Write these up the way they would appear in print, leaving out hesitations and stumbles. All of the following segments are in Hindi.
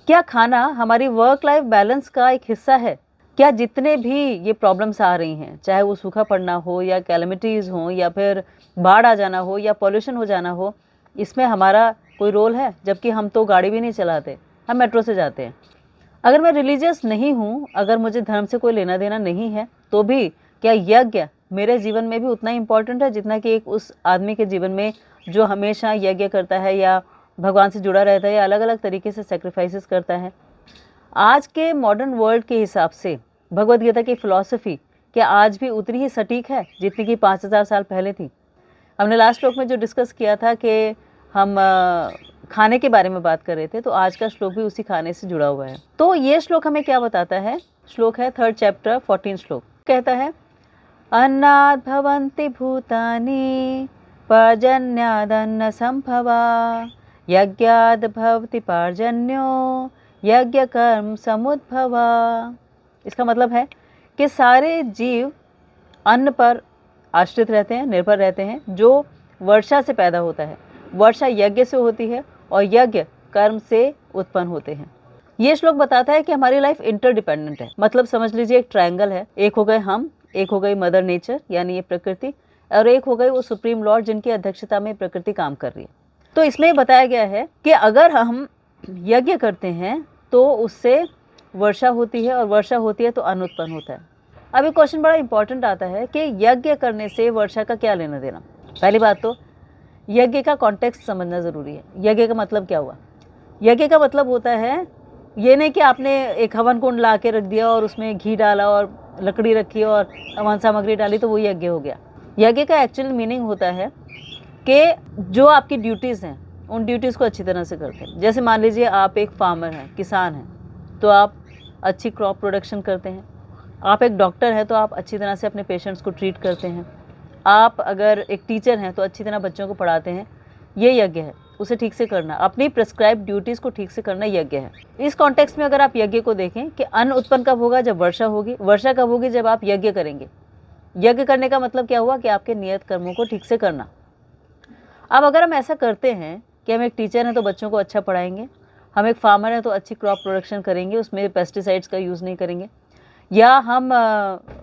क्या खाना हमारी वर्क लाइफ बैलेंस का एक हिस्सा है? क्या जितने भी ये प्रॉब्लम्स आ रही हैं, चाहे वो सूखा पड़ना हो या कैलेमिटीज़ हों या फिर बाढ़ आ जाना हो या पॉल्यूशन हो जाना हो, इसमें हमारा कोई रोल है? जबकि हम तो गाड़ी भी नहीं चलाते, हम मेट्रो से जाते हैं। अगर मैं रिलीजियस नहीं हूँ, अगर मुझे धर्म से कोई लेना देना नहीं है, तो भी क्या यज्ञ मेरे जीवन में भी उतना ही इम्पोर्टेंट है जितना कि एक उस आदमी के जीवन में जो हमेशा यज्ञ करता है या भगवान से जुड़ा रहता है या अलग अलग तरीके से सेक्रीफाइसेस करता है? आज के मॉडर्न वर्ल्ड के हिसाब से भगवद गीता की फ़िलॉसफ़ी क्या आज भी उतनी ही सटीक है जितनी कि 5000 साल पहले थी? हमने लास्ट श्लोक में जो डिस्कस किया था कि हम खाने के बारे में बात कर रहे थे, तो आज का श्लोक भी उसी खाने से जुड़ा हुआ है। तो ये श्लोक हमें क्या बताता है? श्लोक है 3rd चैप्टर 14 श्लोक, कहता है अन्नाद् भवन्ति भूतानि पर्जन्यादन्न संभवा यज्ञाद् भवति पर्जन्यो यज्ञ कर्म समुद्भवा। इसका मतलब है कि सारे जीव अन्न पर आश्रित रहते हैं, निर्भर रहते हैं, जो वर्षा से पैदा होता है। वर्षा यज्ञ से होती है और यज्ञ कर्म से उत्पन्न होते हैं। ये श्लोक बताता है कि हमारी लाइफ इंटरडिपेंडेंट है। मतलब समझ लीजिए एक ट्रायंगल है, एक हो गए हम, एक हो गई मदर नेचर यानी ये प्रकृति, और एक हो गई वो सुप्रीम लॉर्ड जिनकी अध्यक्षता में प्रकृति काम कर रही है। तो इसमें बताया गया है कि अगर हम यज्ञ करते हैं तो उससे वर्षा होती है और वर्षा होती है तो अन्न उत्पन्न होता है। अब एक क्वेश्चन बड़ा इंपॉर्टेंट आता है कि यज्ञ करने से वर्षा का क्या लेना देना। पहली बात तो यज्ञ का कॉन्टेक्स्ट समझना ज़रूरी है। यज्ञ का मतलब क्या हुआ? यज्ञ का मतलब होता है ये नहीं कि आपने एक हवन कुंड ला के रख दिया और उसमें घी डाला और लकड़ी रखी और हवन सामग्री डाली तो वो यज्ञ हो गया। यज्ञ का एक्चुअल मीनिंग होता है कि जो आपकी ड्यूटीज़ हैं उन ड्यूटीज़ को अच्छी तरह से करते हैं। जैसे मान लीजिए आप एक फार्मर हैं, किसान हैं, तो आप अच्छी क्रॉप प्रोडक्शन करते हैं। आप एक डॉक्टर हैं तो आप अच्छी तरह से अपने पेशेंट्स को ट्रीट करते हैं। आप अगर एक टीचर हैं तो अच्छी तरह बच्चों को पढ़ाते हैं। ये यज्ञ है, उसे ठीक से करना, अपनी प्रिस्क्राइब ड्यूटीज़ को ठीक से करना यज्ञ है। इस कॉन्टेक्स्ट में अगर आप यज्ञ को देखें कि अन्न उत्पन्न कब होगा? जब वर्षा होगी। वर्षा कब होगी? जब आप यज्ञ करेंगे। यज्ञ करने का मतलब क्या हुआ? कि आपके नियत कर्मों को ठीक से करना। अब अगर हम ऐसा करते हैं कि हम एक टीचर हैं तो बच्चों को अच्छा पढ़ाएंगे, हम एक फार्मर हैं तो अच्छी क्रॉप प्रोडक्शन करेंगे, उसमें पेस्टिसाइड्स का यूज़ नहीं करेंगे, या हम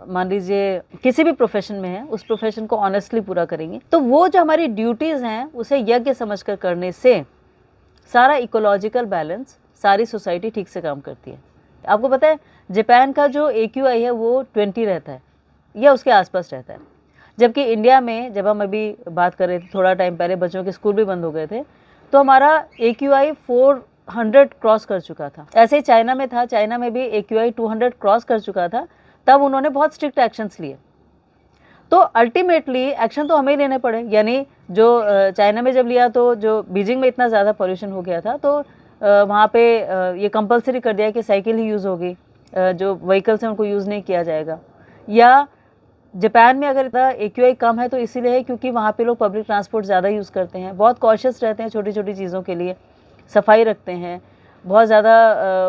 मान लीजिए किसी भी प्रोफेशन में हैं, उस प्रोफेशन को ऑनेस्टली पूरा करेंगे, तो वो जो हमारी ड्यूटीज़ हैं उसे यज्ञ समझकर करने से सारा इकोलॉजिकल बैलेंस, सारी सोसाइटी ठीक से काम करती है। आपको पता है जापान का जो AQI है वो 20 रहता है या उसके आसपास रहता है, जबकि इंडिया में जब हम अभी बात कर रहे थे थोड़ा टाइम पहले, बच्चों के स्कूल भी बंद हो गए थे, तो हमारा AQI 400 क्रॉस कर चुका था। ऐसे ही चाइना में था, चाइना में भी AQI 200 क्रॉस कर चुका था, तब उन्होंने बहुत स्ट्रिक्ट एक्शंस लिए। तो अल्टीमेटली एक्शन तो हमें ही लेने पड़े। यानी जो चाइना में जब लिया तो जो बीजिंग में इतना ज़्यादा पॉल्यूशन हो गया था, तो वहाँ पे ये कंपलसरी कर दिया कि साइकिल ही यूज़ होगी, जो व्हीकल्स हैं उनको यूज़ नहीं किया जाएगा। या जापान में अगर इतना AQI कम है तो इसीलिए है क्योंकि वहाँ पे लोग पब्लिक ट्रांसपोर्ट ज़्यादा यूज़ करते हैं, बहुत कॉशियस रहते हैं छोटी छोटी चीज़ों के लिए, सफाई रखते हैं, बहुत ज़्यादा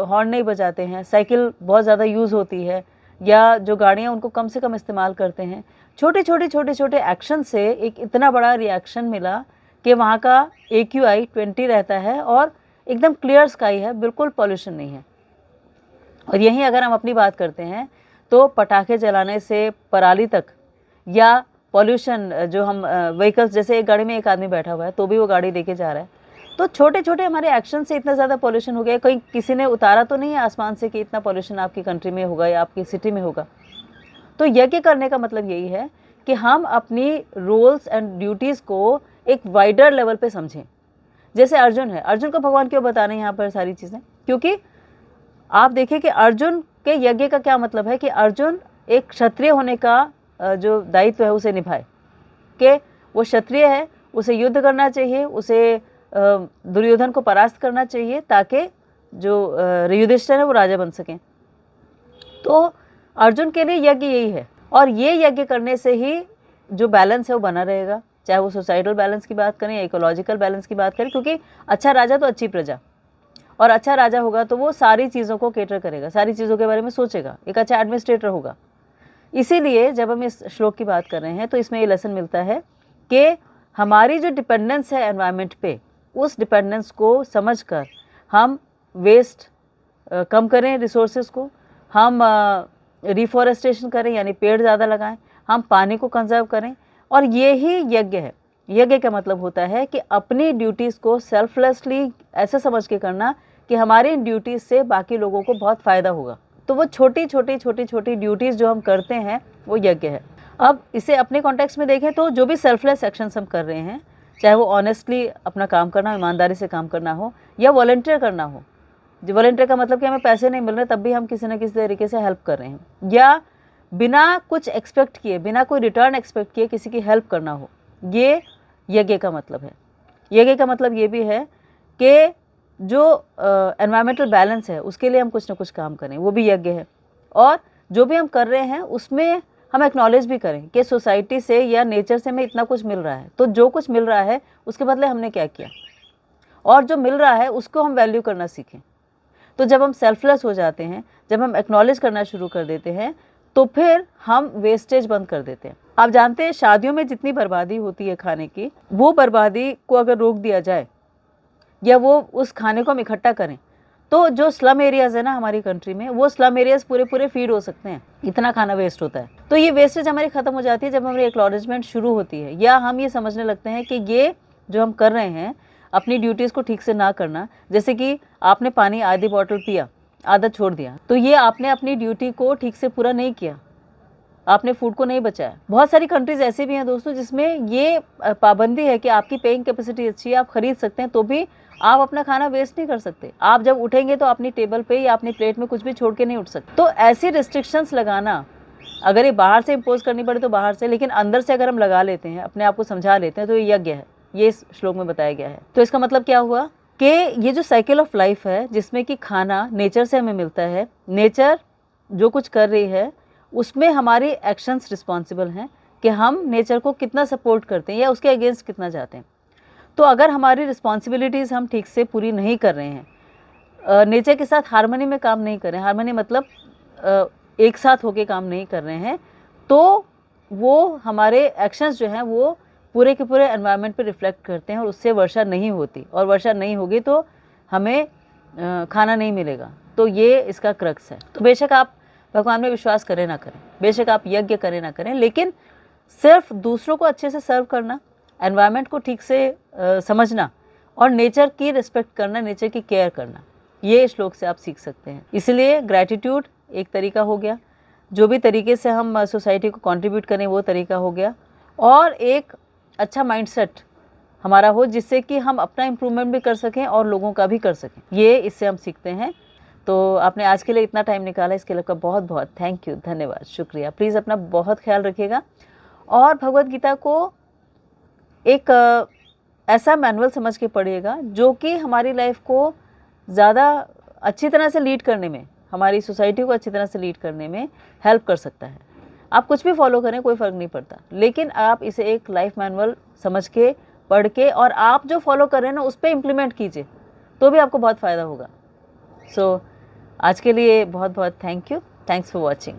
हॉर्न नहीं बजाते हैं, साइकिल बहुत ज़्यादा यूज़ होती है, या जो गाड़ियाँ उनको कम से कम इस्तेमाल करते हैं। छोटे छोटे एक्शन से एक इतना बड़ा रिएक्शन मिला कि वहाँ का AQI 20 रहता है और एकदम क्लियर स्काई है, बिल्कुल पॉल्यूशन नहीं है। और यहीं अगर हम अपनी बात करते हैं तो पटाखे जलाने से पराली तक, या पॉल्यूशन जो हम व्हीकल्स, जैसे एक गाड़ी में एक आदमी बैठा हुआ है तो भी वो गाड़ी लेके जा रहा है, तो छोटे छोटे हमारे एक्शन से इतना ज़्यादा पॉल्यूशन हो गया। कहीं किसी ने उतारा तो नहीं है आसमान से कि इतना पॉल्यूशन आपकी कंट्री में होगा या आपकी सिटी में होगा। तो यज्ञ करने का मतलब यही है कि हम अपनी रोल्स एंड ड्यूटीज़ को एक वाइडर लेवल पे समझें। जैसे अर्जुन है, अर्जुन को भगवान क्यों बता रहे हैं यहाँ पर सारी चीज़ें? क्योंकि आप देखिए कि अर्जुन के यज्ञ का क्या मतलब है कि अर्जुन एक क्षत्रिय होने का जो दायित्व है उसे निभाए, कि वो क्षत्रिय है, उसे युद्ध करना चाहिए, उसे दुर्योधन को परास्त करना चाहिए ताकि जो युधिष्ठिर है वो राजा बन सकें। तो अर्जुन के लिए यज्ञ यही है, और ये यज्ञ करने से ही जो बैलेंस है वो बना रहेगा, चाहे वो सोसाइटल बैलेंस की बात करें या इकोलॉजिकल बैलेंस की बात करें। क्योंकि अच्छा राजा तो अच्छी प्रजा, और अच्छा राजा होगा तो वो सारी चीज़ों को केटर करेगा, सारी चीज़ों के बारे में सोचेगा, एक अच्छा एडमिनिस्ट्रेटर होगा। इसीलिए जब हम इस श्लोक की बात कर रहे हैं तो इसमें ये लेसन मिलता है कि हमारी जो डिपेंडेंस है एनवायरनमेंट पे, उस डिपेंडेंस को समझकर हम वेस्ट कम करें रिसोर्सेज को, हम रिफॉरेस्टेशन करें यानी पेड़ ज़्यादा लगाएं, हम पानी को कंजर्व करें। और ये ही यज्ञ है। यज्ञ का मतलब होता है कि अपनी ड्यूटीज़ को सेल्फलेसली ऐसे समझ के करना कि हमारी ड्यूटीज़ से बाकी लोगों को बहुत फ़ायदा होगा। तो वो छोटी छोटी ड्यूटीज़ जो हम करते हैं वो यज्ञ है। अब इसे अपने कॉन्टेक्स्ट में देखें तो जो भी सेल्फलेस एक्शंस हम कर रहे हैं, चाहे वो ऑनेस्टली अपना काम करना, ईमानदारी से काम करना हो, या वॉलंटियर करना हो। जो वॉलंटियर का मतलब कि हमें पैसे नहीं मिल रहे तब भी हम किसी न किसी तरीके से हेल्प कर रहे हैं, या बिना कुछ एक्सपेक्ट किए, बिना कोई रिटर्न एक्सपेक्ट किए किसी की हेल्प करना हो, ये यज्ञ का मतलब है। यज्ञ का मतलब ये भी है कि जो एनवायरमेंटल बैलेंस है उसके लिए हम कुछ ना कुछ काम करें, वो भी यज्ञ है। और जो भी हम कर रहे हैं उसमें हम एक्नॉलेज भी करें कि सोसाइटी से या नेचर से हमें इतना कुछ मिल रहा है, तो जो कुछ मिल रहा है उसके बदले हमने क्या किया, और जो मिल रहा है उसको हम वैल्यू करना सीखें। तो जब हम सेल्फलेस हो जाते हैं, जब हम एक्नॉलेज करना शुरू कर देते हैं, तो फिर हम वेस्टेज बंद कर देते हैं। आप जानते हैं शादियों में जितनी बर्बादी होती है खाने की, वो बर्बादी को अगर रोक दिया जाए या वो उस खाने को हम इकट्ठा करें, तो जो स्लम एरियाज़ है ना हमारी कंट्री में, वो स्लम एरियाज़ पूरे फीड हो सकते हैं। इतना खाना वेस्ट होता है। तो ये वेस्टेज हमारी ख़त्म हो जाती है जब हमारी एक्नॉलेजमेंट शुरू होती है, या हम ये समझने लगते हैं कि ये जो हम कर रहे हैं अपनी ड्यूटीज़ को ठीक से ना करना, जैसे कि आपने पानी आधी बॉटल पिया, आधा छोड़ दिया, तो ये आपने अपनी ड्यूटी को ठीक से पूरा नहीं किया, आपने फूड को नहीं बचाया। बहुत सारी कंट्रीज ऐसी भी हैं दोस्तों जिसमें ये पाबंदी है कि आपकी पेइंग कैपेसिटी अच्छी है, आप खरीद सकते हैं, तो भी आप अपना खाना वेस्ट नहीं कर सकते। आप जब उठेंगे तो अपनी टेबल पे या अपनी प्लेट में कुछ भी छोड़ के नहीं उठ सकते। तो ऐसी रिस्ट्रिक्शंस लगाना, अगर ये बाहर से इम्पोज करनी पड़े तो बाहर से, लेकिन अंदर से अगर हम लगा लेते हैं, अपने आप को समझा लेते हैं, तो ये यज्ञ है। ये इस श्लोक में बताया गया है। तो इसका मतलब क्या हुआ कि ये जो साइकिल ऑफ लाइफ है जिसमें कि खाना नेचर से हमें मिलता है, नेचर जो कुछ कर रही है उसमें हमारी एक्शंस रिस्पॉन्सिबल हैं कि हम नेचर को कितना सपोर्ट करते हैं या उसके अगेंस्ट कितना जाते हैं। तो अगर हमारी रिस्पॉन्सिबिलिटीज़ हम ठीक से पूरी नहीं कर रहे हैं, नेचर के साथ हार्मनी में काम नहीं कर रहे हैं, हार्मनी मतलब एक साथ होके काम नहीं कर रहे हैं, तो वो हमारे एक्शंस जो हैं वो पूरे के पूरे एनवायरनमेंट पे रिफ्लेक्ट करते हैं और उससे वर्षा नहीं होती, और वर्षा नहीं होगी तो हमें खाना नहीं मिलेगा। तो ये इसका क्रक्स है। तो बेशक आप भगवान में विश्वास करें ना करें, बेशक आप यज्ञ करें ना करें, लेकिन सिर्फ दूसरों को अच्छे से सर्व करना, एनवायरनमेंट को ठीक से समझना और नेचर की रिस्पेक्ट करना, नेचर की केयर करना, ये श्लोक से आप सीख सकते हैं। इसलिए ग्रैटिट्यूड एक तरीका हो गया, जो भी तरीके से हम सोसाइटी को कंट्रीब्यूट करें वो तरीका हो गया, और एक अच्छा माइंडसेट हमारा हो जिससे कि हम अपना इम्प्रूवमेंट भी कर सकें और लोगों का भी कर सकें, ये इससे हम सीखते हैं। तो आपने आज के लिए इतना टाइम निकाला, इसके लिए आपका बहुत बहुत थैंक यू, धन्यवाद, शुक्रिया। प्लीज़ अपना बहुत ख्याल रखिएगा और भगवद गीता को एक ऐसा मैनुअल समझ के पढ़िएगा जो कि हमारी लाइफ को ज़्यादा अच्छी तरह से लीड करने में, हमारी सोसाइटी को अच्छी तरह से लीड करने में हेल्प कर सकता है। आप कुछ भी फॉलो करें, कोई फ़र्क नहीं पड़ता, लेकिन आप इसे एक लाइफ मैनुअल समझ के, पढ़ के, और आप जो फॉलो कर रहे हैं ना उस पर इम्प्लीमेंट कीजिए, तो भी आपको बहुत फ़ायदा होगा। सो आज के लिए बहुत बहुत thank you, thanks for watching.